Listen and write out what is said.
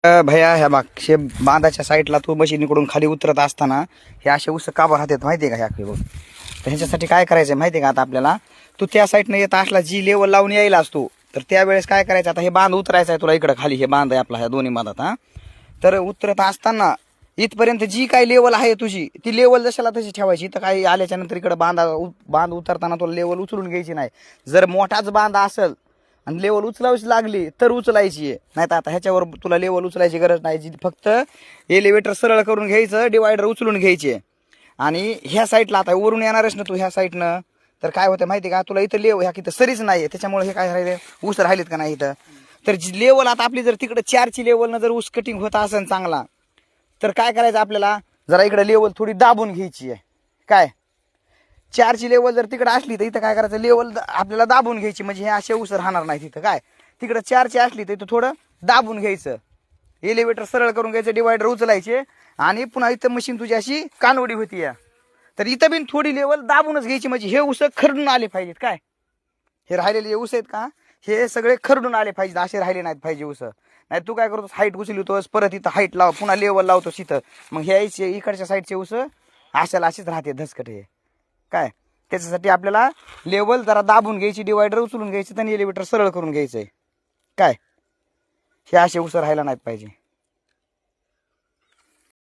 भैया ह्या बाग शे बांधाच्या साईडला तू मशीनीकडून खाली उतरत असताना हे असे उस काबर राहतात माहिती आहे का ह्या बघ. तर ह्याच्यासाठी काय करायचं माहिती आहे का, आता आपल्याला तू त्या साईडनं येत असला जी लेवल लावून यायला असतो तर त्यावेळेस काय करायचं, आता हे बांध उतरायचं आहे तुला इकडं खाली, हे बांध आहे आपला ह्या दोन्ही बांधात. हा तर उतरत असताना इथपर्यंत जी काही लेवल आहे तुझी ती लेवल जशाला तशी ठेवायची. इथं काही आल्याच्या नंतर इकडे बांध उतरताना तुला लेवल उचलून घ्यायची नाही. जर मोठाच बांध असेल आणि लेवल उचलावीच लागली तर उचलायची आहे, नाही तर आता ह्याच्यावर तुला लेवल उचलायची गरज नाही. फक्त एलिव्हेटर सरळ करून घ्यायचं, डिवायडर उचलून घ्यायचे. आणि ह्या साईडला आता वरून येणारच ना तू ह्या साईडनं, तर काय होतं माहिती का, तुला इथं ह्या इथं सरीच नाही त्याच्यामुळे हे काय राहिले ऊस राहिलेत का नाही इथं. तर लेवल आता आपली जर तिकडे 4ची लेवलनं जर ऊस कटिंग होत असेल चांगला, तर काय करायचं आपल्याला, जरा इकडे लेवल थोडी दाबून घ्यायची आहे. काय 4ची लेवल जर तिकडे असली तर इथं काय करायचं, लेवल आपल्याला दाबून घ्यायची, म्हणजे हे असे उसर राहणार नाही तिथं. काय तिकडे 4ची असली तर इथं थोडं दाबून घ्यायचं, एलिव्हेटर सरळ करून घ्यायचं, डिवायडर उचलायचे आणि पुन्हा इथं मशीन तुझी अशी कानवडी होती या, तर इथं बिन थोडी लेवल दाबूनच घ्यायची, म्हणजे हे उस खरडून आले पाहिजेत. काय हे राहिलेले जे ऊस आहेत का हे सगळे खरडून आले पाहिजेत, असे राहिले नाहीत पाहिजे ऊस. नाही तू काय करतोस, हाईट उचलतोस, परत इथं हाईट लाव, पुन्हा लेवल लावतोस इथं, मग हे इकडच्या साईडचे ऊस अशाला असेच राहते धसकट हे. काय त्याच्यासाठी आपल्याला लेवल जरा दाबून घ्यायची, डिवायडर उचलून घ्यायची आणि एलिव्हेटर सरळ करून घ्यायचंय. काय हे असे ऊस राहायला नाहीत पाहिजे.